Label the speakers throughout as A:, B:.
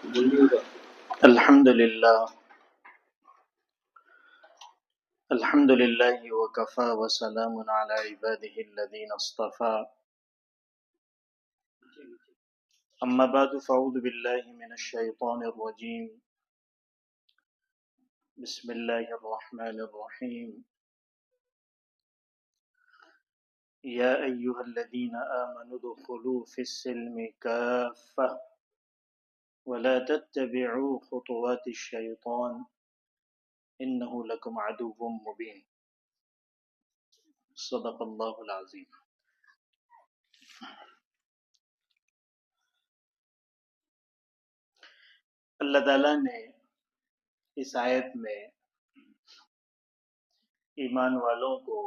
A: الحمد لله الحمد لله وكفى وسلام على عباده الذين اصطفى أما بعد فأعوذ بالله من الشيطان الرجيم بسم الله الرحمن الرحيم يا أيها الذين آمنوا ادخلوا في السلم كافة ولا تتبعوا خطوات الشيطان إنه لكم عدو مبين صدق الله العظيم. اللہ تعالیٰ نے اس آیت میں ایمان والوں کو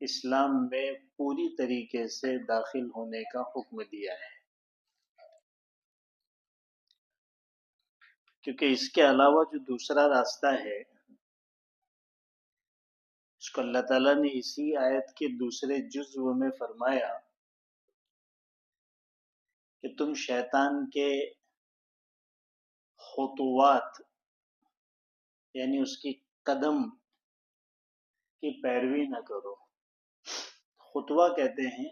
A: اسلام میں پوری طریقے سے داخل ہونے کا حکم دیا ہے، کیونکہ اس کے علاوہ جو دوسرا راستہ ہے اس کو اللہ تعالیٰ نے اسی آیت کے دوسرے جزو میں فرمایا کہ تم شیطان کے خطوات یعنی اس کی قدم کی پیروی نہ کرو۔ خطوہ کہتے ہیں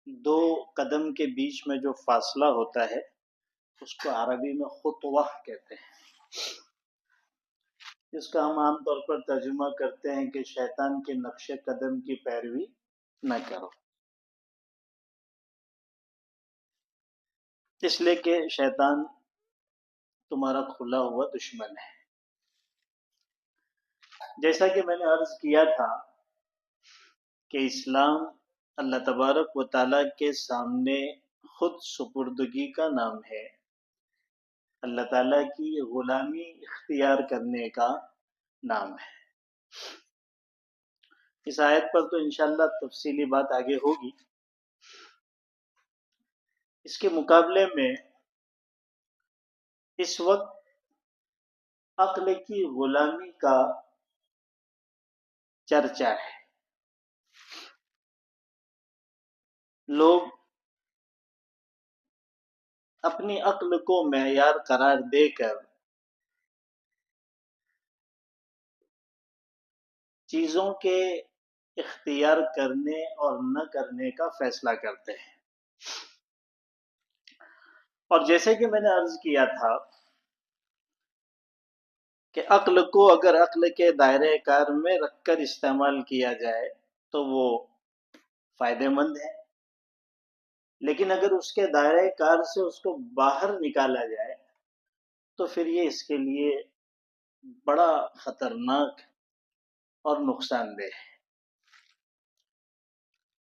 A: دو قدم کے بیچ میں جو فاصلہ ہوتا ہے اس کو عربی میں خطوہ کہتے ہیں، اس کا ہم عام طور پر ترجمہ کرتے ہیں کہ شیطان کے نقش قدم کی پیروی نہ کرو، اس لیے کہ شیطان تمہارا کھلا ہوا دشمن ہے۔ جیسا کہ میں نے عرض کیا تھا کہ اسلام اللہ تبارک و تعالیٰ کے سامنے خود سپردگی کا نام ہے، اللہ تعالیٰ کی غلامی اختیار کرنے کا نام ہے۔ اس آیت پر تو انشاءاللہ تفصیلی بات آگے ہوگی۔ اس کے مقابلے میں اس وقت عقل کی غلامی کا چرچا ہے۔ لوگ اپنی عقل کو معیار قرار دے کر چیزوں کے اختیار کرنے اور نہ کرنے کا فیصلہ کرتے ہیں، اور جیسے کہ میں نے عرض کیا تھا کہ عقل کو اگر عقل کے دائرہ کار میں رکھ کر استعمال کیا جائے تو وہ فائدہ مند ہے، لیکن اگر اس کے دائرہ کار سے اس کو باہر نکالا جائے تو پھر یہ اس کے لیے بڑا خطرناک اور نقصان دہ ہے۔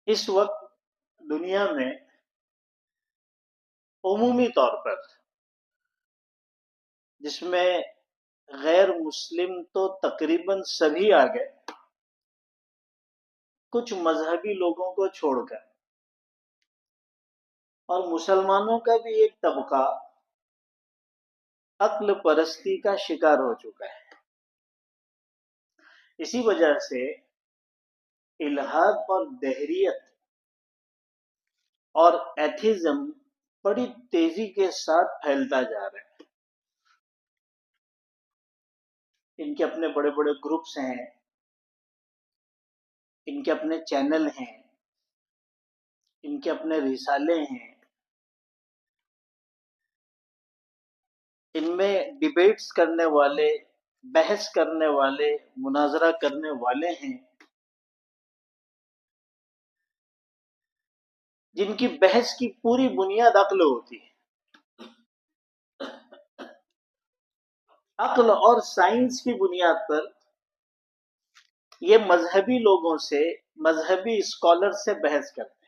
A: اس وقت دنیا میں عمومی طور پر، جس میں غیر مسلم تو تقریباً سبھی آ گئے، کچھ مذہبی لوگوں کو چھوڑ کر، اور مسلمانوں کا بھی ایک طبقہ عقل پرستی کا شکار ہو چکا ہے۔ اسی وجہ سے الحاد اور دہریت اور ایتھیزم بڑی تیزی کے ساتھ پھیلتا جا رہا ہے۔ ان کے اپنے بڑے بڑے گروپس ہیں، ان کے اپنے چینل ہیں، ان کے اپنے رسالے ہیں، ان میں ڈیبیٹس کرنے والے، بحث کرنے والے، مناظرہ کرنے والے ہیں، جن کی بحث کی پوری بنیاد عقل ہوتی ہے۔ عقل اور سائنس کی بنیاد پر یہ مذہبی لوگوں سے، مذہبی اسکالر سے بحث کرتے ہیں۔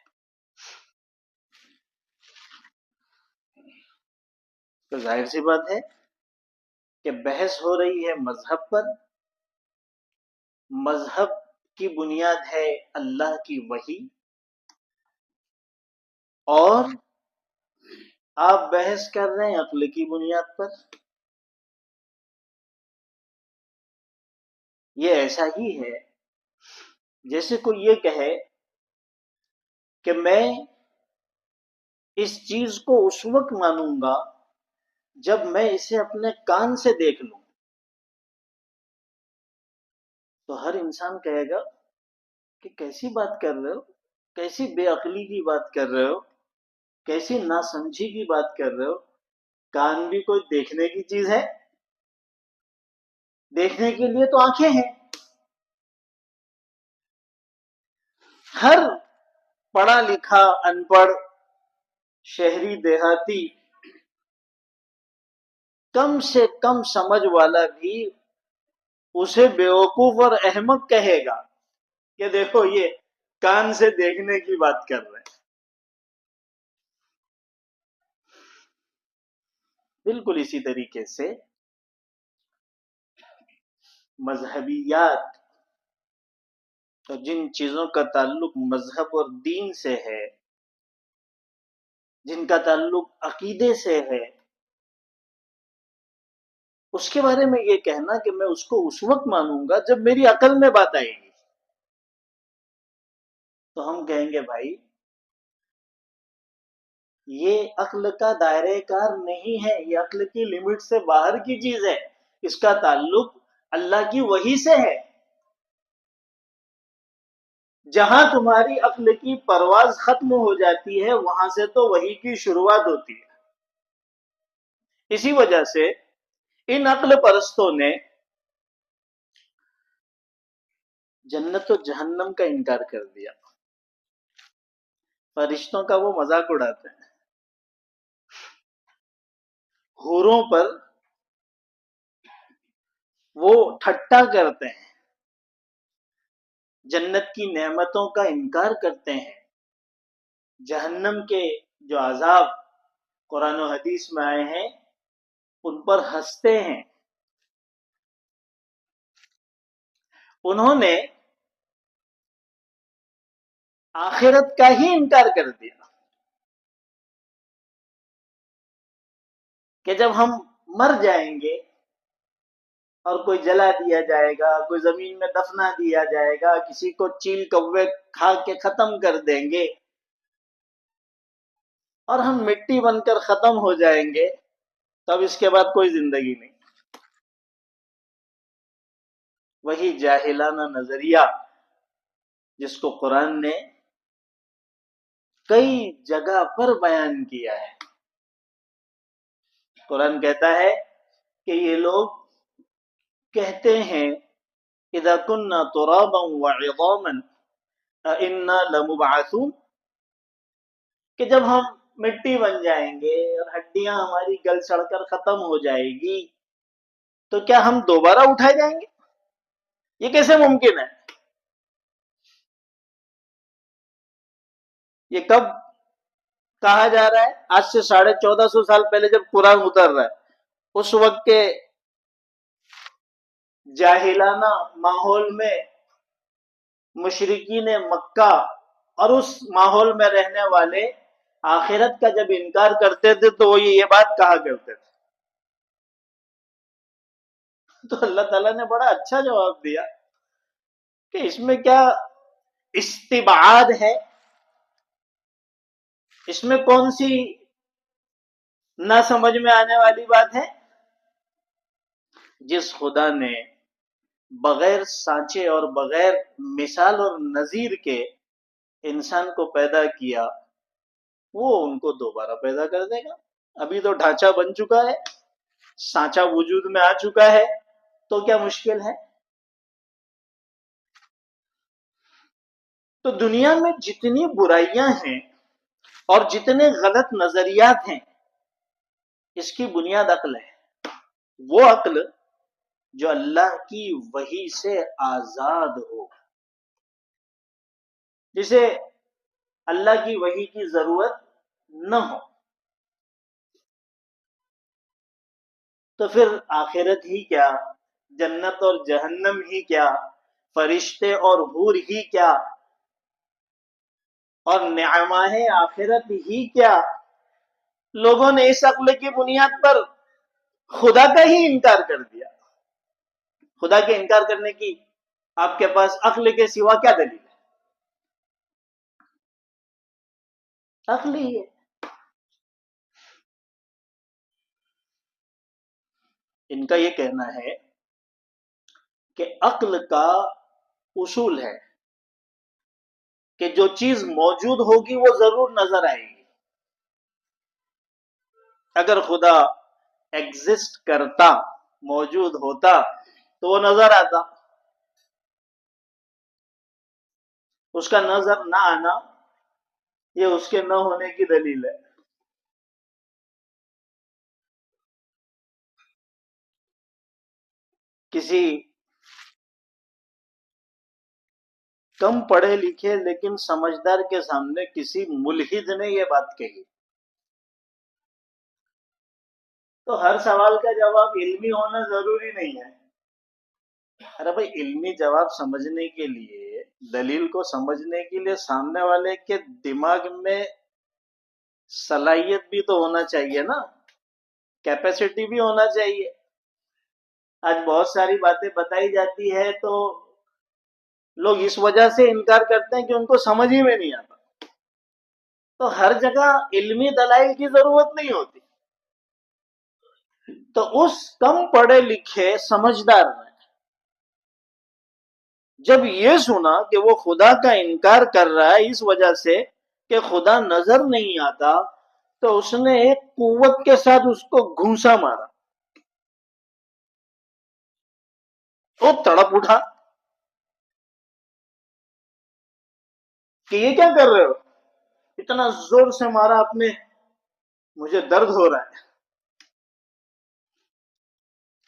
A: تو ظاہر سی بات ہے کہ بحث ہو رہی ہے مذہب پر، مذہب کی بنیاد ہے اللہ کی وحی، اور آپ بحث کر رہے ہیں عقل کی بنیاد پر۔ یہ ایسا ہی ہے جیسے کوئی یہ کہے کہ میں اس چیز کو اس وقت مانوں گا جب میں اسے اپنے کان سے دیکھ لوں. تو ہر انسان کہے گا کہ کیسی بات کر رہے ہو، کیسی بے عقلی کی بات کر رہے ہو، کیسی ناسمجھی کی بات کر رہے ہو. کان بھی کوئی دیکھنے کی چیز ہے؟ دیکھنے کے لیے تو آنکھیں ہیں. ہر پڑھا لکھا ان پڑھ شہری دیہاتی کم سے کم سمجھ والا بھی اسے بیوقوف اور احمق کہے گا کہ دیکھو یہ کان سے دیکھنے کی بات کر رہے ہیں. بالکل اسی طریقے سے مذہبیات اور جن چیزوں کا تعلق مذہب اور دین سے ہے، جن کا تعلق عقیدے سے ہے، اس کے بارے میں یہ کہنا کہ میں اس کو اس وقت مانوں گا جب میری عقل میں بات آئے گی. تو ہم کہیں گے بھائی یہ عقل کا دائرہ کار نہیں ہے، یہ عقل کی لمٹ سے باہر کی چیز ہے. اس کا تعلق اللہ کی وحی سے ہے. جہاں تمہاری عقل کی پرواز ختم ہو جاتی ہے وہاں سے تو وحی کی شروعات ہوتی ہے. اسی وجہ سے ان عقل پرستوں نے جنت و جہنم کا انکار کر دیا. فرشتوں کا وہ مذاق اڑاتے ہیں، حوروں پر وہ ٹھٹا کرتے ہیں، جنت کی نعمتوں کا انکار کرتے ہیں، جہنم کے جو عذاب قرآن و حدیث میں آئے ہیں ان پر ہنستے ہیں. انہوں نے آخرت کا ہی انکار کر دیا کہ جب ہم مر جائیں گے اور کوئی جلا دیا جائے گا، کوئی زمین میں دفنا دیا جائے گا، کسی کو چیل کوے کھا کے ختم کر دیں گے اور ہم مٹی بن کر ختم ہو جائیں گے، تب اس کے بعد کوئی زندگی نہیں. وہی جاہلانہ نظریہ جس کو قرآن نے کئی جگہ پر بیان کیا ہے. قرآن کہتا ہے کہ یہ لوگ کہتے ہیں اذا كنا ترابا وعظاما انا لمبعثون، کہ جب ہم مٹی بن جائیں گے اور ہڈیاں ہماری گل سڑ کر ختم ہو جائے گی تو کیا ہم دوبارہ اٹھائے جائیں گے؟ یہ کیسے ممکن ہے؟ یہ کب کہا جا رہا ہے؟ آج سے 1450 سال پہلے جب قرآن اتر رہا ہے اس وقت کے جاہلانہ ماحول میں مشرکین مکہ اور اس ماحول میں رہنے والے آخرت کا جب انکار کرتے تھے تو وہ یہ بات کہا کرتے تھے. تو اللہ تعالیٰ نے بڑا اچھا جواب دیا کہ اس میں کیا استبعاد ہے، اس میں کون سی نہ سمجھ میں آنے والی بات ہے. جس خدا نے بغیر سانچے اور بغیر مثال اور نظیر کے انسان کو پیدا کیا وہ ان کو دوبارہ پیدا کر دے گا. ابھی تو ڈھانچہ بن چکا ہے، سانچہ وجود میں آ چکا ہے، تو کیا مشکل ہے؟ تو دنیا میں جتنی برائیاں ہیں اور جتنے غلط نظریات ہیں اس کی بنیاد عقل ہے. وہ عقل جو اللہ کی وحی سے آزاد ہو، جسے اللہ کی وحی کی ضرورت نہ ہو. تو پھر آخرت ہی کیا، جنت اور جہنم ہی کیا، فرشتے اور حور ہی کیا، اور نعمہ آخرت ہی کیا، لوگوں نے اس عقل کی بنیاد پر خدا کا ہی انکار کر دیا. خدا کے انکار کرنے کی آپ کے پاس عقل کے سوا کیا دلیل ہے؟ عقل ہی ہے. ان کا یہ کہنا ہے کہ عقل کا اصول ہے کہ جو چیز موجود ہوگی وہ ضرور نظر آئے گی. اگر خدا ایگزسٹ کرتا، موجود ہوتا، تو وہ نظر آتا. اس کا نظر نہ آنا یہ اس کے نہ ہونے کی دلیل ہے. کسی کم پڑھے لکھے لیکن سمجھدار کے سامنے کسی ملحد نے یہ بات کہی تو ہر سوال کا جواب علمی ہونا ضروری نہیں ہے. ارے بھائی، علمی جواب سمجھنے کے لیے، دلیل کو سمجھنے کے لیے سامنے والے کے دماغ میں صلاحیت بھی تو ہونا چاہیے نا، کیپیسٹی بھی ہونا چاہیے. آج بہت ساری باتیں بتائی جاتی ہے تو لوگ اس وجہ سے انکار کرتے ہیں کہ ان کو سمجھ ہی میں نہیں آتا. تو ہر جگہ علمی دلائل کی ضرورت نہیں ہوتی. تو اس کم پڑھے لکھے سمجھدار نے جب یہ سنا کہ وہ خدا کا انکار کر رہا ہے اس وجہ سے کہ خدا نظر نہیں آتا، تو اس نے ایک قوت کے ساتھ اس کو گھونسا مارا. وہ تڑپ اٹھا کہ یہ کیا کر رہے ہو، اتنا زور سے مارا آپ نے، مجھے درد ہو رہا ہے.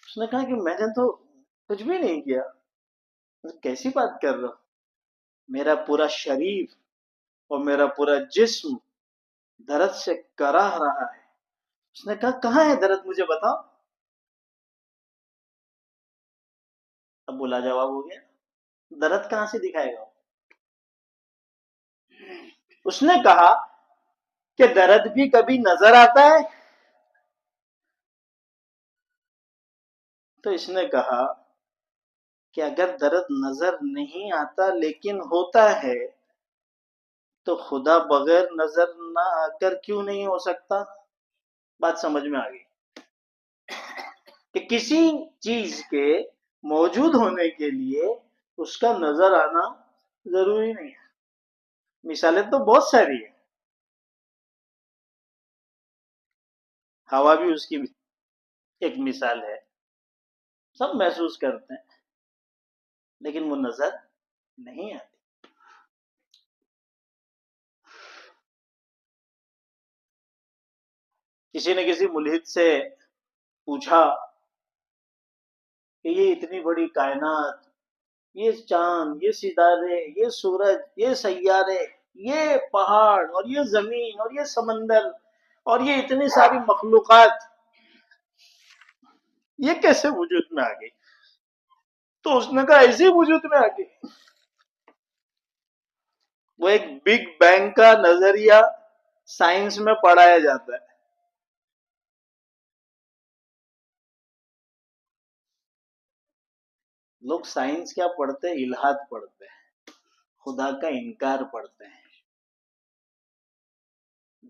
A: اس نے کہا کہ میں نے تو کچھ بھی نہیں کیا. کیسی بات کر رہا ہو، میرا پورا شریر اور میرا پورا جسم درد سے کراہ رہا ہے. اس نے کہا کہاں ہے درد، مجھے بتاؤ. اب بولا جواب ہو گیا، درد کہاں سے دکھائے گا. اس نے کہا کہ درد بھی کبھی نظر آتا ہے. تو اس نے کہا کہ اگر درد نظر نہیں آتا لیکن ہوتا ہے تو خدا بغیر نظر نہ آ کر کیوں نہیں ہو سکتا. بات سمجھ میں آ گئی کہ کسی چیز کے موجود ہونے کے لیے اس کا نظر آنا ضروری نہیں ہے. مثالیں تو بہت ساری ہیں. ہوا بھی اس کی ایک مثال ہے. سب محسوس کرتے ہیں لیکن وہ نظر نہیں آتی. کسی نے کسی ملحد سے پوچھا کہ یہ اتنی بڑی کائنات، یہ چاند، یہ ستارے، یہ سورج، یہ سیارے، یہ پہاڑ اور یہ زمین اور یہ سمندر اور یہ اتنی ساری مخلوقات، یہ کیسے وجود میں آ گئی. تو اس نے کہا ایسے وجود میں آ گئی. وہ ایک بگ بینگ کا نظریہ سائنس میں پڑھایا جاتا ہے. لوگ سائنس کیا پڑھتے ہیں، الہاد پڑھتے ہیں، خدا کا انکار پڑھتے ہیں،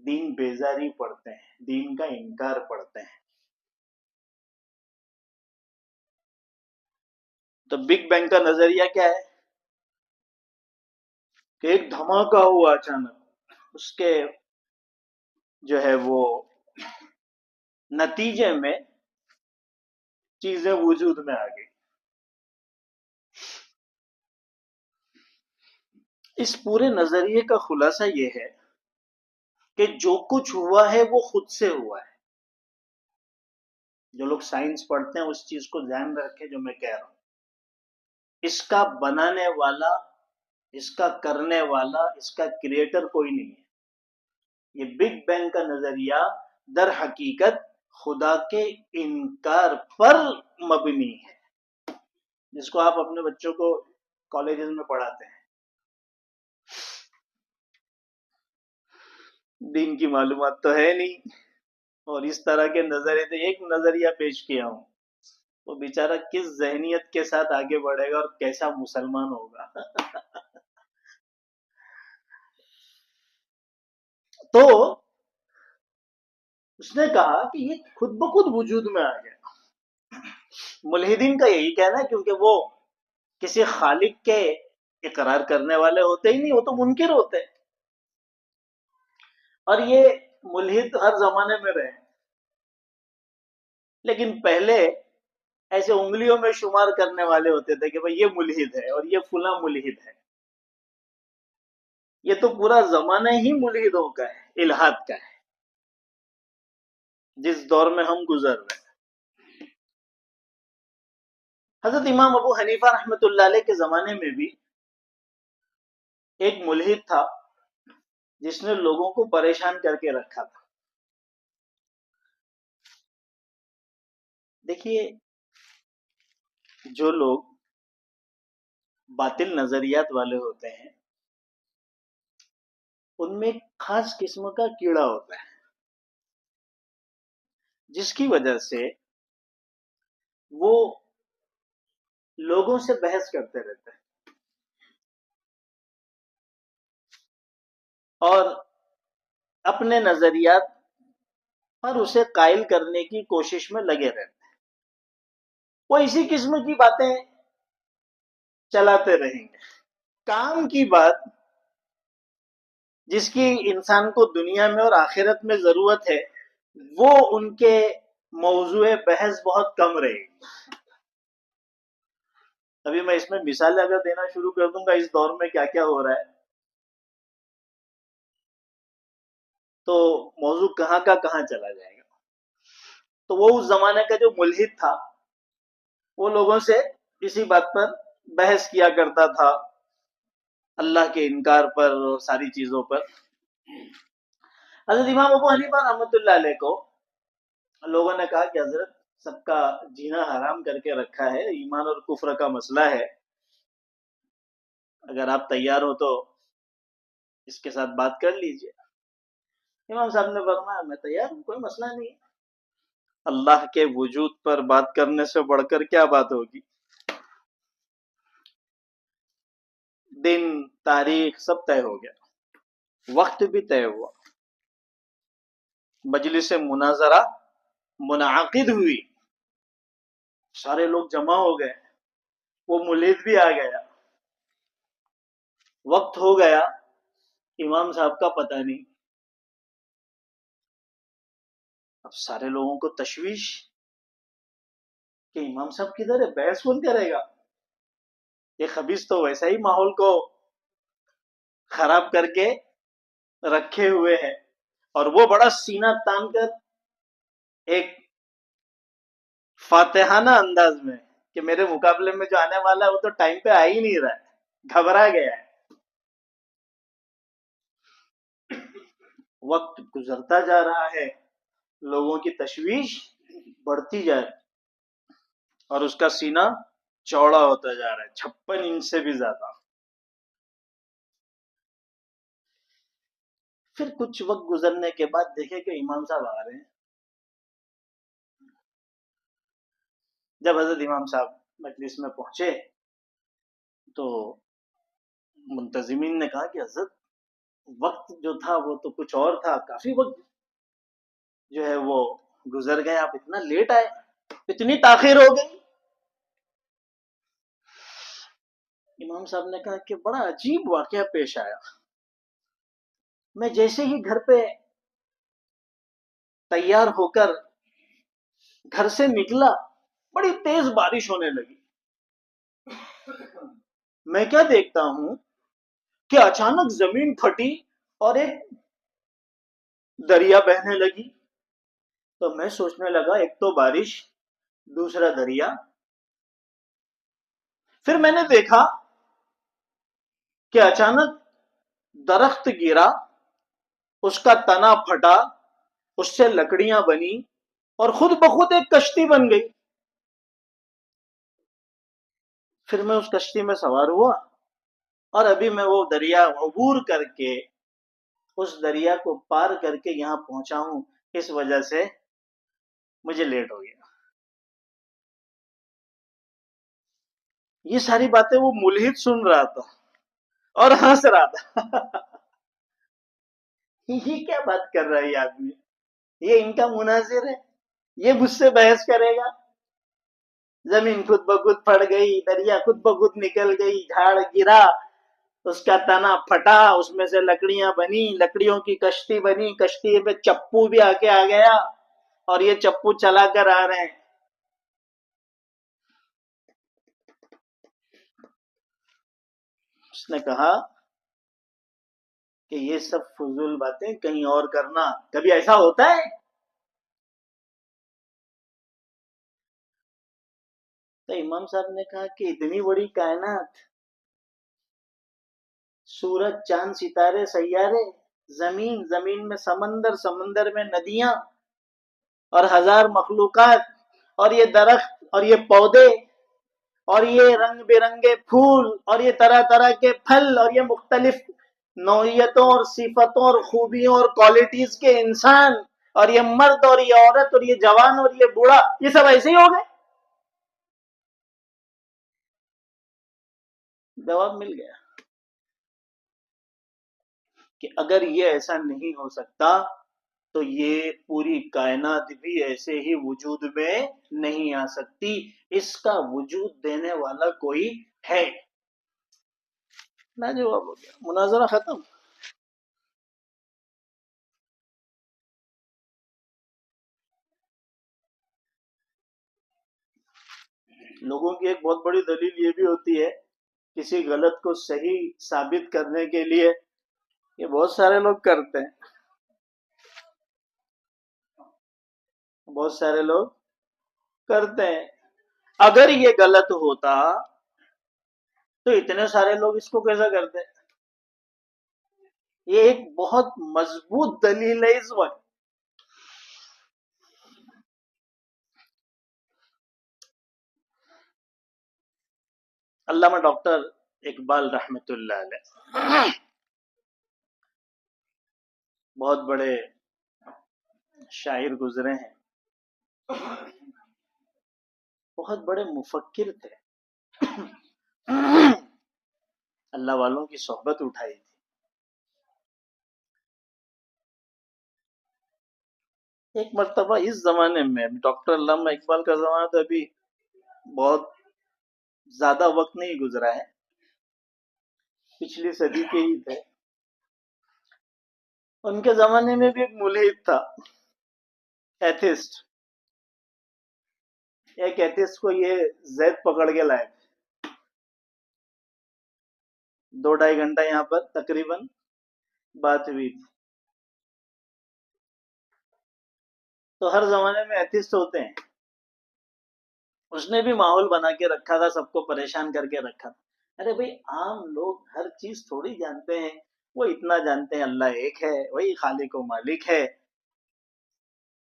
A: دین بیزاری پڑھتے ہیں، دین کا انکار پڑھتے ہیں. تو بگ بینگ کا نظریہ کیا ہے کہ ایک دھماکہ ہوا اچانک، اس کے جو ہے وہ نتیجے میں چیزیں وجود میں آ گئی. اس پورے نظریے کا خلاصہ یہ ہے کہ جو کچھ ہوا ہے وہ خود سے ہوا ہے. جو لوگ سائنس پڑھتے ہیں اس چیز کو ذہن میں رکھیں جو میں کہہ رہا ہوں. اس کا بنانے والا، اس کا کرنے والا، اس کا کریٹر کوئی نہیں ہے. یہ بگ بینگ کا نظریہ در حقیقت خدا کے انکار پر مبنی ہے، جس کو آپ اپنے بچوں کو کالجز میں پڑھاتے ہیں. دین کی معلومات تو ہے نہیں اور اس طرح کے نظریے تو ایک نظریہ پیش کیا ہوں، وہ بیچارہ کس ذہنیت کے ساتھ آگے بڑھے گا اور کیسا مسلمان ہوگا. تو اس نے کہا کہ یہ خود بخود وجود میں آ گیا. ملحدین کا یہی کہنا ہے، کیونکہ وہ کسی خالق کے اقرار کرنے والے ہوتے ہی نہیں، وہ تو منکر ہوتے ہیں. اور یہ ملحد ہر زمانے میں رہے، لیکن پہلے ایسے انگلیوں میں شمار کرنے والے ہوتے تھے کہ بھئی یہ ملحد ہے اور یہ فلاں ملحد ہے. یہ تو پورا زمانہ ہی ملحدوں کا ہے، الحاد کا ہے، جس دور میں ہم گزر رہے ہیں. حضرت امام ابو حنیفہ رحمۃ اللہ علیہ کے زمانے میں بھی ایک ملحد تھا جس نے لوگوں کو پریشان کر کے رکھا تھا. دیکھیے، جو لوگ باطل نظریات والے ہوتے ہیں ان میں ایک خاص قسم کا کیڑا ہوتا ہے، جس کی وجہ سے وہ لوگوں سے بحث کرتے رہتے ہیں اور اپنے نظریات پر اسے قائل کرنے کی کوشش میں لگے رہتے ہیں. وہ اسی قسم کی باتیں چلاتے رہیں گے. کام کی بات جس کی انسان کو دنیا میں اور آخرت میں ضرورت ہے، وہ ان کے موضوع بحث بہت کم رہے گی. ابھی میں اس میں مثالیں اگر دینا شروع کر دوں گا اس دور میں کیا کیا ہو رہا ہے، تو موضوع کہاں کا کہاں چلا جائے گا. تو وہ اس زمانے کا جو ملحد تھا وہ لوگوں سے اسی بات پر بحث کیا کرتا تھا، اللہ کے انکار پر اور ساری چیزوں پر. حضرت امام ابو حنیفہ رحمۃ اللہ علیہ کو لوگوں نے کہا کہ حضرت سب کا جینا حرام کر کے رکھا ہے، ایمان اور کفر کا مسئلہ ہے، اگر آپ تیار ہو تو اس کے ساتھ بات کر لیجئے. امام صاحب نے فرمایا میں تیار ہوں، کوئی مسئلہ نہیں. اللہ کے وجود پر بات کرنے سے بڑھ کر کیا بات ہوگی. دن تاریخ سب طے ہو گیا، وقت بھی طے ہوا، مجلس مناظرہ منعقد ہوئی، سارے لوگ جمع ہو گئے، وہ ملحد بھی آ گیا. وقت ہو گیا، امام صاحب کا پتہ نہیں. اب سارے لوگوں کو تشویش کہ امام صاحب کدھر ہے، بحث کون کرے گا. یہ خبیث تو ویسا ہی ماحول کو خراب کر کے رکھے ہوئے ہیں، اور وہ بڑا سینہ تان کر ایک فاتحانہ انداز میں کہ میرے مقابلے میں جو آنے والا ہے وہ تو ٹائم پہ آ ہی نہیں رہا ہے، گھبرا گیا ہے. وقت گزرتا جا رہا ہے، لوگوں کی تشویش بڑھتی جا رہی اور اس کا سینہ چوڑا ہوتا جا رہا ہے 56 انچ سے بھی زیادہ. پھر کچھ وقت گزرنے کے بعد دیکھے کہ امام صاحب آ رہے ہیں. جب حضرت امام صاحب مجلس میں پہنچے تو منتظمین نے کہا کہ حضرت وقت جو تھا وہ تو کچھ اور تھا، کافی وقت جو ہے وہ گزر گئے، آپ اتنا لیٹ آئے، اتنی تاخیر ہو گئی. امام صاحب نے کہا کہ بڑا عجیب واقعہ پیش آیا. میں جیسے ہی گھر پہ تیار ہو کر گھر سے نکلا، بڑی تیز بارش ہونے لگی. میں کیا دیکھتا ہوں کہ اچانک زمین پھٹی اور ایک دریا بہنے لگی. تو میں سوچنے لگا ایک تو بارش، دوسرا دریا. پھر میں نے دیکھا کہ اچانک درخت گرا، اس کا تنا پھٹا، اس سے لکڑیاں بنی اور خود بخود ایک کشتی بن گئی. پھر میں اس کشتی میں سوار ہوا اور ابھی میں وہ دریا عبور کر کے اس دریا کو پار کر کے یہاں پہنچا ہوں، اس وجہ سے مجھے لیٹ ہو گیا. یہ ساری باتیں وہ ملحد سن رہا تھا اور ہنس رہا تھا. یہ کیا بات کر رہا ہے یہ آدمی، یہ ان کا مناظر ہے، یہ مجھ سے بحث کرے گا. زمین خود بخود پھٹ گئی، دریا خود بخود نکل گئی، جھاڑ گرا، اس کا تنا پھٹا، اس میں سے لکڑیاں بنی، لکڑیوں کی کشتی بنی، کشتی پہ چپو بھی آ کے آ گیا اور یہ چپو چلا کر آ رہے ہیں۔ اس نے کہا کہ یہ سب فضول باتیں کہیں اور کرنا، کبھی ایسا ہوتا ہے؟ تو امام صاحب نے کہا کہ اتنی بڑی کائنات، سورج، چاند، ستارے، سیارے، زمین، زمین میں سمندر، سمندر میں ندیاں، اور ہزار مخلوقات، اور یہ درخت اور یہ پودے اور یہ رنگ برنگے پھول اور یہ طرح طرح کے پھل اور یہ مختلف نوعیتوں اور صفتوں اور خوبیوں اور کوالٹیز کے انسان اور یہ مرد اور یہ عورت اور یہ جوان اور یہ بوڑھا، یہ سب ایسے ہی ہو گئے؟ جواب مل گیا کہ اگر یہ ایسا نہیں ہو سکتا تو یہ پوری کائنات بھی ایسے ہی وجود میں نہیں آ سکتی، اس کا وجود دینے والا کوئی ہے۔ لاجواب ہو گیا، مناظرہ ختم۔ لوگوں کی ایک بہت بڑی دلیل یہ بھی ہوتی ہے کسی غلط کو صحیح ثابت کرنے کے لیے، یہ بہت سارے لوگ کرتے ہیں، بہت سارے لوگ کرتے ہیں۔ اگر یہ غلط ہوتا تو اتنے سارے لوگ اس کو کیسا کرتے؟ یہ ایک بہت مضبوط دلیل ہے اس وقت۔ علامہ ڈاکٹر اقبال رحمت اللہ علیہ بہت بڑے شاعر گزرے ہیں، بہت بڑے مفکر تھے، اللہ والوں کی صحبت اٹھائی تھی۔ ایک مرتبہ اس زمانے میں، ڈاکٹر علامہ اقبال کا زمانہ تو ابھی بہت زیادہ وقت نہیں گزرا ہے، پچھلی صدی کے ہی تھے۔ ان کے زمانے میں بھی ایک ملحد تھا، ایتھسٹ۔ ایک ایتھسٹ کو یہ زید پکڑ کے لائے، 2-2.5 گھنٹہ یہاں پر تقریباً بات ہوئی تھی۔ تو ہر زمانے میں ایتھسٹ ہوتے ہیں، اس نے بھی ماحول بنا کے رکھا تھا، سب کو پریشان کر کے رکھا تھا۔ ارے بھائی، عام لوگ ہر چیز تھوڑی جانتے ہیں، وہ اتنا جانتے ہیں اللہ ایک ہے، وہی خالق و مالک ہے،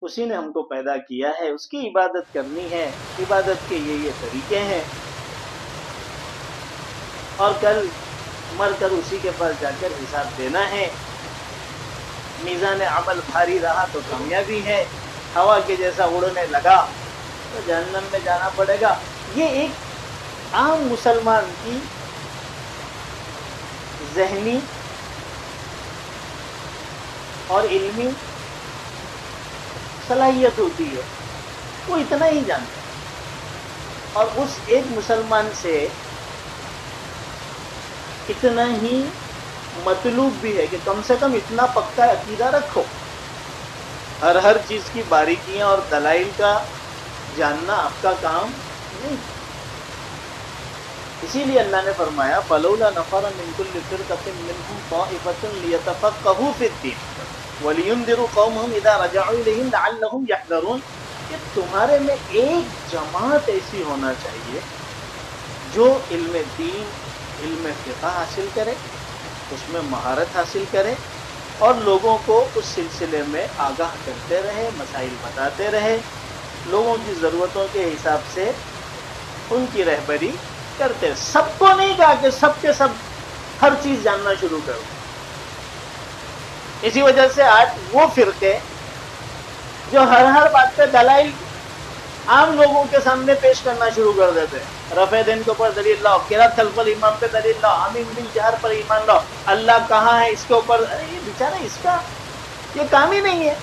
A: اسی نے ہم کو پیدا کیا ہے، اس کی عبادت کرنی ہے، عبادت کے یہ طریقے ہیں، اور کل مر کر اسی کے پاس جا کر حساب دینا ہے۔ میزان عمل بھاری رہا تو کامیابی ہے، ہوا کے جیسا اڑنے لگا تو جہنم میں جانا پڑے گا۔ یہ ایک عام مسلمان کی ذہنی اور علمی صلاحیت ہوتی ہے، وہ اتنا ہی جانتا ہے، اور اس ایک مسلمان سے اتنا ہی مطلوب بھی ہے کہ کم سے کم اتنا پکا عقیدہ رکھو، ہر چیز کی باریکیاں اور دلائل کا جاننا آپ کا کام نہیں۔ اسی لیے اللہ نے فرمایا فلولا نفر من كل فرقة منهم طائفة ليتفقهوا في الدين ولينذروا قومهم اذا رجعوا اليهم لعلهم يحذرون، کہ تمہارے میں ایک جماعت ایسی ہونا چاہیے جو علم دین، علم فقہ حاصل کرے، اس میں مہارت حاصل کرے اور لوگوں کو اس سلسلے میں آگاہ کرتے رہے، مسائل بتاتے رہے، لوگوں کی ضرورتوں کے حساب سے ان کی رہبری کرتے۔ سب کو نہیں کہا کہ سب کے سب ہر چیز جاننا شروع کرو۔ اسی وجہ سے آج وہ فرقے جو ہر بات پہ دلائل عام لوگوں کے سامنے پیش کرنا شروع کر دیتے ہیں، رفع دین کے اوپر دلیل لاؤ، قرات خلف الامام پہ دلیل لاؤ، آمین بالجہر پر ایمان لاؤ، اللہ کہاں ہے اس کے اوپر، یہ بیچارہ اس کا یہ کام ہی نہیں ہے۔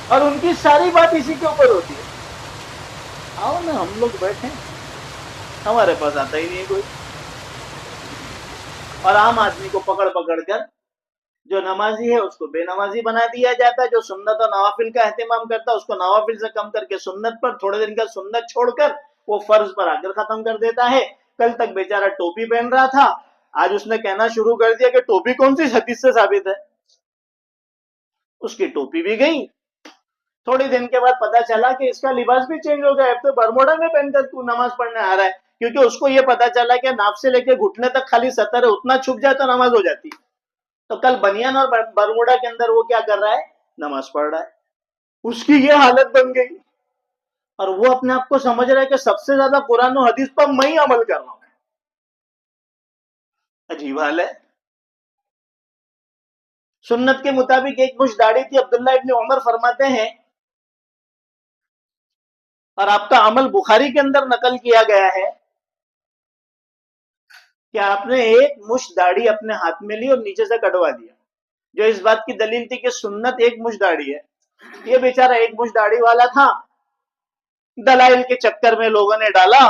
A: اور ان کی ساری بات اسی کے اوپر ہوتی ہے. آؤ نا ہم لوگ بیٹھے, ہمارے پاس آتا ہی نہیں کوئی. اور عام آدمی کو پکڑ پکڑ کر جو نمازی ہے اس کو بے نمازی بنا دیا جاتا ہے, جو سنت اور نوافل کا اہتمام کرتا ہے اس کو نوافل سے کم کر کے سنت پر, تھوڑے دن کا سنت چھوڑ کر وہ فرض پر آ کر ختم کر دیتا ہے. کل تک بیچارہ ٹوپی پہن رہا تھا, آج اس نے کہنا شروع کر دیا کہ ٹوپی کون سی حدیث سے ثابت ہے. اس کی ٹوپی بھی گئی. تھوڑی دن کے بعد پتا چلا کہ اس کا لباس بھی چینج ہو گیا, اب تو برموڈا میں پہن کر نماز پڑھنے آ رہا ہے, کیونکہ اس کو یہ پتا چلا کہ ناف سے لے کے گھٹنے تک خالی سطر ہے, اتنا چھپ جائے تو نماز ہو جاتی. تو کل بنیان اور برموڈا کے اندر وہ کیا کر رہا ہے, نماز پڑھ رہا ہے. اس کی یہ حالت بن گئی, اور وہ اپنے آپ کو سمجھ رہا ہے کہ سب سے زیادہ قرآن و حدیث پر میں ہی عمل کر رہا ہوں. عجیب حال ہے. سنت کے مطابق ایک مشت داڑھی تھی. عبداللہ ابن عمر فرماتے ہیں, اور آپ کا عمل بخاری کے اندر نقل کیا گیا ہے, کہ آپ نے ایک مشت داڑھی اپنے ہاتھ میں لی اور نیچے سے کٹوا دیا, جو اس بات کی دلیل تھی کہ سنت ایک مشت داڑھی ہے. یہ بیچارہ ایک مشت داڑھی والا تھا, دلائل کے چکر میں لوگوں نے ڈالا,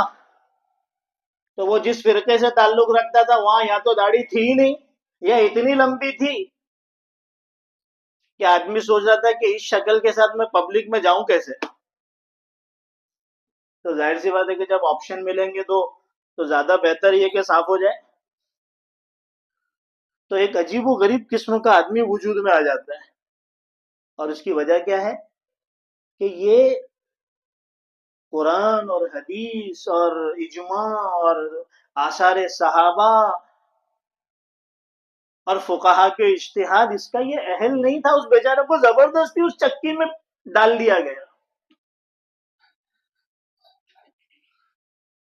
A: تو وہ جس فرقے سے تعلق رکھتا تھا وہاں یا تو داڑھی تھی ہی نہیں, یا اتنی لمبی تھی کہ آدمی سوچ رہا تھا کہ اس شکل کے ساتھ میں پبلک میں جاؤں کیسے. تو ظاہر سی بات ہے کہ جب آپشن ملیں گے تو زیادہ بہتر یہ کہ صاف ہو جائے. تو ایک عجیب و غریب قسم کا آدمی وجود میں آ جاتا ہے, اور اس کی وجہ کیا ہے کہ یہ قرآن اور حدیث اور اجماع اور آثار صحابہ اور فقہا کے اجتہاد, اس کا یہ اہل نہیں تھا. اس بیچارے کو زبردستی اس چکی میں ڈال دیا گیا.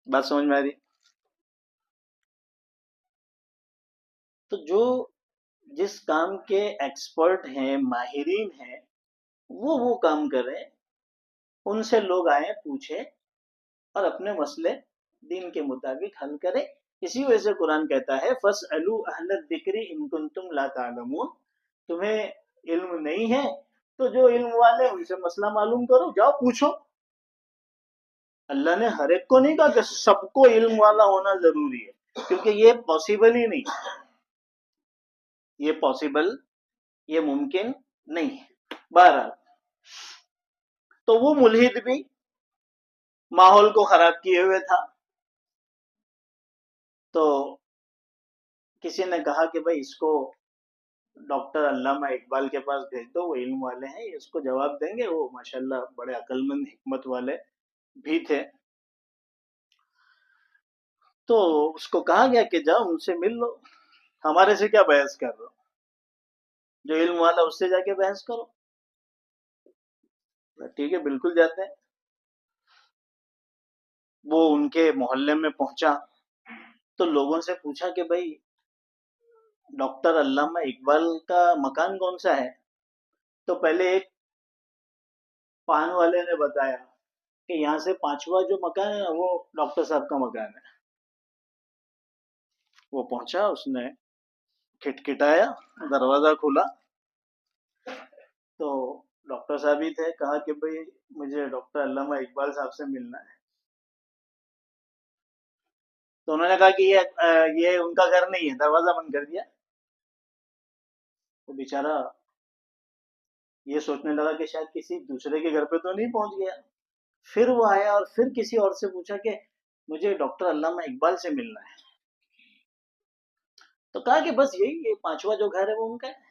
A: بات سمجھ میں آ رہی؟ تو جو جس کام کے ایکسپرٹ ہیں, ماہرین ہیں, وہ کام کریں, ان سے لوگ آئیں پوچھیں اور اپنے مسئلے دین کے مطابق حل کریں. اسی وجہ سے قرآن کہتا ہے فَاسْأَلُوا أَهْلَ الذِّكْرِ إِن كُنتُمْ لَا تَعْلَمُونَ, تمہیں علم نہیں ہے تو جو علم والے ان سے مسئلہ معلوم کرو, جاؤ پوچھو. اللہ نے ہر ایک کو نہیں کہا کہ سب کو علم والا ہونا ضروری ہے, کیونکہ یہ پاسبل ہی نہیں, یہ پاسبل, یہ ممکن نہیں ہے. بہرحال تو وہ ملحد بھی ماحول کو خراب کیے ہوئے تھا. تو کسی نے کہا کہ بھائی اس کو ڈاکٹر علامہ اقبال کے پاس بھیج دو, وہ علم والے ہیں, اس کو جواب دیں گے. وہ ماشاءاللہ بڑے عقل مند حکمت والے بھی تھے. تو اس کو کہا گیا کہ جاؤ ان سے مل لو, ہمارے سے کیا بحث کر رہے ہو, جو علم والا اس سے جا کے بحث کرو. ٹھیک ہے, بالکل جاتے ہیں. وہ ان کے محلے میں پہنچا تو لوگوں سے پوچھا کہ بھائی ڈاکٹر علامہ اقبال کا مکان کون سا ہے. تو پہلے ایک پان والے نے بتایا کہ یہاں سے 5واں جو مکان ہے وہ ڈاکٹر صاحب کا مکان ہے. وہ پہنچا, اس نے کھٹکھٹایا, دروازہ کھلا تو ڈاکٹر صاحب ہی تھے. کہا کہ بھائی مجھے ڈاکٹر علامہ اقبال صاحب سے ملنا ہے. تو انہوں نے کہا کہ یہ ان کا گھر نہیں ہے, دروازہ بند کر دیا. تو بیچارہ یہ سوچنے لگا کہ شاید کسی دوسرے کے گھر پہ تو نہیں پہنچ گیا. پھر وہ آیا اور پھر کسی اور سے پوچھا کہ مجھے ڈاکٹر علامہ اقبال سے ملنا ہے. تو کہا کہ بس یہی, یہ 5واں جو گھر ہے وہ ان کا ہے.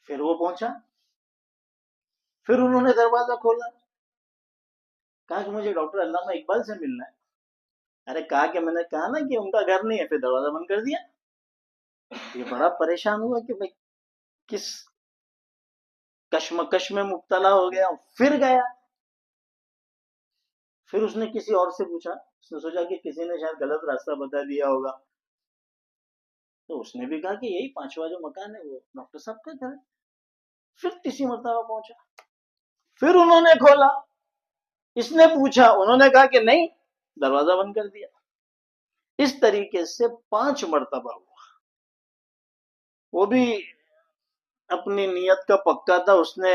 A: پھر وہ پہنچا, پھر انہوں نے دروازہ کھولا, کہا کہ مجھے ڈاکٹر علامہ اقبال سے ملنا ہے. ارے کہا کہ میں نے کہا نا کہ ان کا گھر نہیں ہے, پھر دروازہ بند کر دیا. یہ بڑا پریشان ہوا کہ بھائی کس کشمکش میں مبتلا ہو گیا. پھر گیا, پھر اس نے کسی اور سے پوچھا, اس نے سوچا کہ کسی نے شاید غلط راستہ بتا دیا ہوگا. تو اس نے بھی کہا کہ یہی 5واں جو مکان ہے وہ ڈاکٹر صاحب کا گھر ہے. پھر تیسری مرتبہ پہنچا, پھر انہوں نے کھولا, اس نے پوچھا, انہوں نے کہا کہ نہیں, دروازہ بند کر دیا. اس طریقے سے 5 مرتبہ ہوا. وہ بھی اپنی نیت کا پکا تھا, اس نے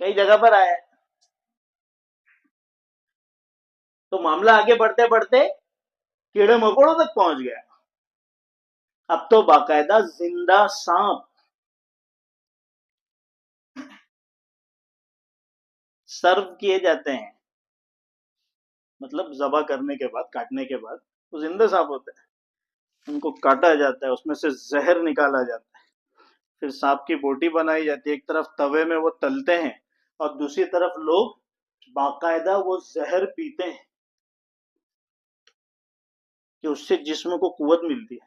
A: کئی جگہ پر آیا ہے. تو معاملہ آگے بڑھتے بڑھتے کیڑے مکوڑوں تک پہنچ گیا. اب تو باقاعدہ زندہ سانپ سرو کیے جاتے ہیں، مطلب ذبح کرنے کے بعد، کاٹنے کے بعد وہ زندہ سانپ ہوتے ہیں، ان کو کاٹا جاتا ہے، اس میں سے زہر نکالا جاتا ہے، پھر سانپ کی بوٹی بنائی جاتی ہے. ایک طرف توے میں وہ تلتے ہیں اور دوسری طرف لوگ باقاعدہ وہ زہر پیتے ہیں کہ اس سے جسم کو قوت ملتی ہے.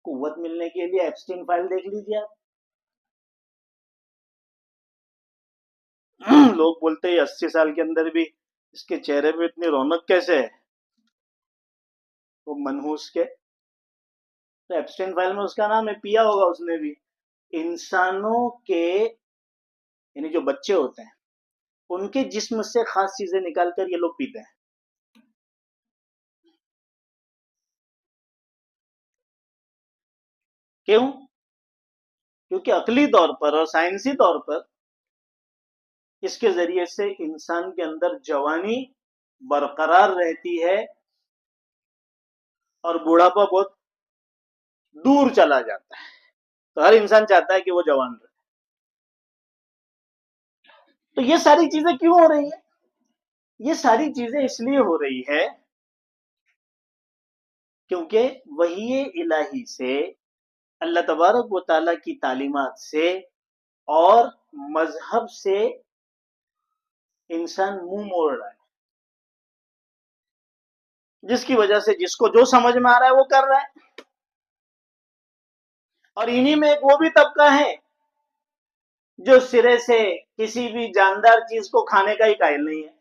A: قوت ملنے کے لیے ایپسٹین فائل دیکھ لیجیے آپ. لوگ بولتے ہیں 80 سال کے اندر بھی اس کے چہرے پہ اتنی رونق کیسے ہے، وہ منحوس کے. تو ایپسٹین فائل میں اس کا نام ہے، پیا ہوگا اس نے بھی. انسانوں کے یعنی جو بچے ہوتے ہیں ان کے جسم سے خاص چیزیں نکال کر یہ لوگ پیتے ہیں. کیوں؟ کیونکہ عقلی طور پر اور سائنسی طور پر اس کے ذریعے سے انسان کے اندر جوانی برقرار رہتی ہے اور بڑھاپا بہت دور چلا جاتا ہے. تو ہر انسان چاہتا ہے کہ وہ جوان رہے. تو یہ ساری چیزیں کیوں ہو رہی ہیں؟ یہ ساری چیزیں اس لیے ہو رہی ہے کیونکہ وحی الہی سے، اللہ تبارک و تعالیٰ کی تعلیمات سے اور مذہب سے انسان منہ موڑ رہا ہے، جس کی وجہ سے جس کو جو سمجھ میں آ رہا ہے وہ کر رہا ہے. اور انہی میں ایک وہ بھی طبقہ ہے جو سرے سے کسی بھی جاندار چیز کو کھانے کا ہی قائل نہیں ہے.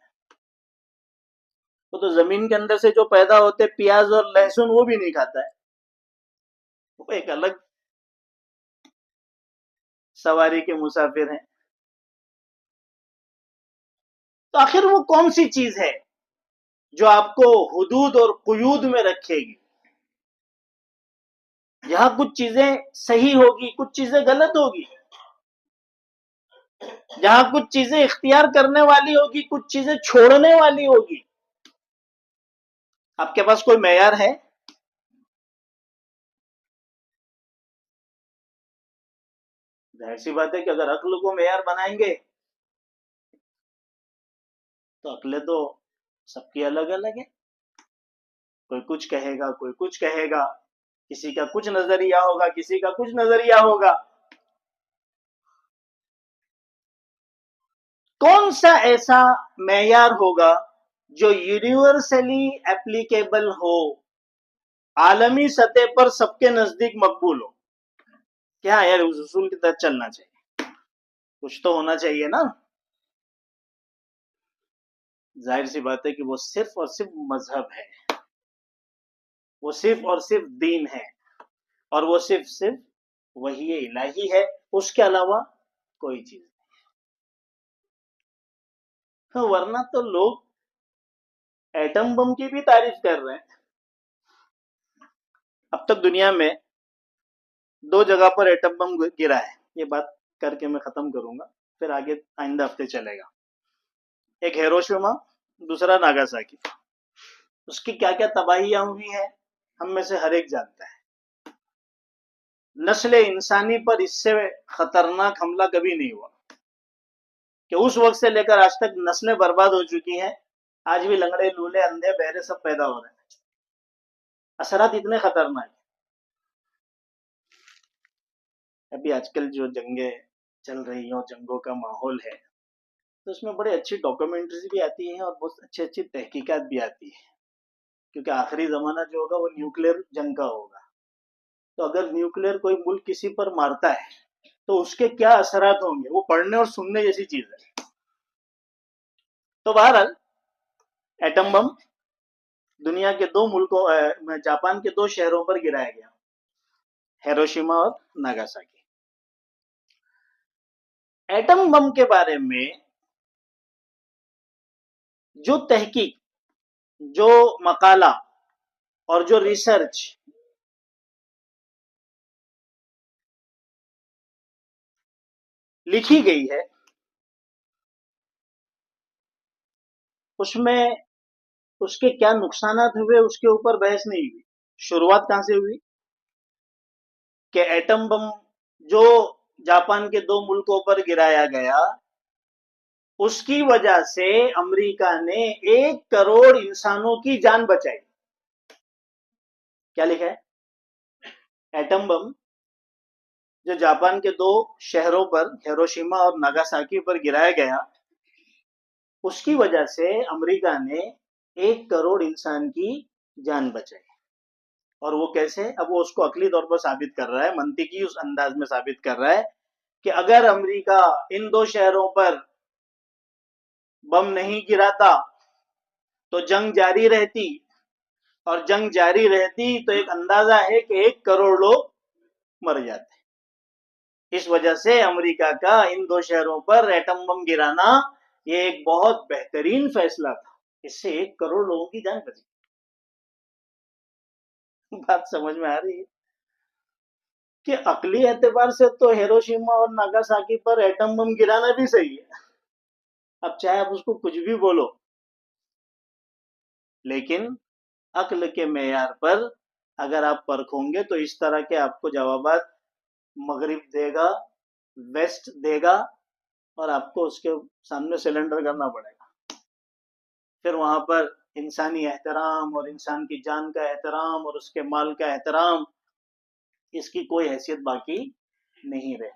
A: وہ تو زمین کے اندر سے جو پیدا ہوتے پیاز اور لہسن وہ بھی نہیں کھاتا ہے. وہ ایک الگ سواری کے مسافر ہیں. تو آخر وہ کون سی چیز ہے جو آپ کو حدود اور قیود میں رکھے گی؟ جہاں کچھ چیزیں صحیح ہوگی، کچھ چیزیں غلط ہوگی، جہاں کچھ چیزیں اختیار کرنے والی ہوگی، کچھ چیزیں چھوڑنے والی ہوگی. آپ کے پاس کوئی معیار ہے؟ ظاہر سی بات ہے کہ اگر عقل کو معیار بنائیں گے تو عقلیں تو سب کی الگ الگ ہے. کوئی کچھ کہے گا، کوئی کچھ کہے گا، کسی کا کچھ نظریہ ہوگا، کسی کا کچھ نظریہ ہوگا. کون سا ایسا معیار ہوگا جو یونیورسلی اپلیکیبل ہو، عالمی سطح پر سب کے نزدیک مقبول ہو؟ کیا یار اس اصول کی طرح چلنا چاہیے، کچھ تو ہونا چاہیے نا. ظاہر سی بات ہے کہ وہ صرف اور صرف مذہب ہے، وہ صرف اور صرف دین ہے، اور وہ صرف وحی الہی ہے، اس کے علاوہ کوئی چیز نہیں. ورنہ تو لوگ ایٹم بم کی بھی تعریف کر رہے ہیں. اب تک دنیا میں 2 جگہ پر ایٹم بم گرا ہے، یہ بات کر کے میں ختم کروں گا، پھر آگے آئندہ ہفتے چلے گا. ایک ہیروشیما، دوسرا ناگاساکی. اس کی کیا کیا تباہیاں ہوئی ہیں ہم میں سے ہر ایک جانتا ہے. نسل انسانی پر اس سے خطرناک حملہ کبھی نہیں ہوا کہ اس وقت سے لے کر آج تک نسلیں برباد ہو چکی ہیں. آج بھی لنگڑے لولے اندھے بہرے سب پیدا ہو رہے ہیں. اثرات اتنے خطرناک ہیں. ابھی آج کل جو جنگیں چل رہی ہیں، جنگوں کا ماحول ہے، تو اس میں بڑے اچھی ڈاکومنٹریز بھی آتی ہیں اور بہت اچھی تحقیقات بھی آتی ہیں، کیونکہ آخری زمانہ جو ہوگا وہ نیوکلیر جنگ کا ہوگا. تو اگر نیوکلیر کوئی ملک کسی پر مارتا ہے تو اس کے کیا اثرات ہوں گے، وہ پڑھنے اور سننے جیسی چیز ہے. تو بہرحال ایٹم بم دنیا کے 2 ملکوں، جاپان کے 2 شہروں پر گرایا گیا، ہیروشیما اور ناگاساکی. ایٹم بم کے بارے میں جو تحقیق، جو مقالہ اور جو ریسرچ لکھی گئی ہے اس میں اس کے کیا نقصانات ہوئے اس کے اوپر بحث نہیں ہوئی. شروعات کہاں سے ہوئی کہ ایٹم بم جو جاپان کے 2 ملکوں پر گرایا گیا اس کی وجہ سے امریکہ نے 1 کروڑ انسانوں کی جان بچائی. کیا لکھا ہے؟ ایٹم بم جو جاپان کے 2 شہروں پر ہیروشیما اور ناگاساکی پر گرایا گیا اس کی وجہ سے امریکہ نے 1 کروڑ انسان کی جان بچائی. اور وہ کیسے؟ اب وہ اس کو عقلی طور پر ثابت کر رہا ہے، منطقی اس انداز میں ثابت کر رہا ہے کہ اگر امریکہ ان 2 شہروں پر بم نہیں گراتا تو جنگ جاری رہتی، اور جنگ جاری رہتی تو ایک اندازہ ہے کہ 1 کروڑ لوگ مر جاتے. اس وجہ سے امریکہ کا ان 2 شہروں پر ایٹم بم گرانا یہ ایک بہت بہترین فیصلہ تھا. اس سے 1 کروڑ لوگوں کی جان بچی. بات سمجھ میں آ رہی ہے کہ عقلی اعتبار سے تو ہیروشیما اور ناگاساکی پر ایٹم بم گرانا بھی صحیح ہے. اب چاہے آپ اس کو کچھ بھی بولو، لیکن عقل کے معیار پر اگر آپ پرکھوں گے تو اس طرح کے آپ کو جوابات مغرب دے گا، ویسٹ دے گا، اور آپ کو اس کے سامنے سلنڈر کرنا پڑے گا. پھر وہاں پر انسانی احترام اور انسان کی جان کا احترام اور اس کے مال کا احترام اس کی کوئی حیثیت باقی نہیں رہے.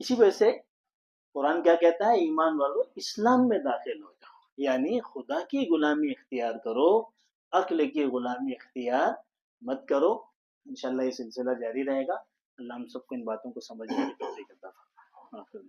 A: اسی وجہ سے قرآن کیا کہتا ہے؟ ایمان والو اسلام میں داخل ہو جاؤ، یعنی خدا کی غلامی اختیار کرو، عقل کی غلامی اختیار مت کرو. انشاءاللہ یہ سلسلہ جاری رہے گا. اللہ ہم سب کو ان باتوں کو سمجھنے کی توفیق عطا فرمائے.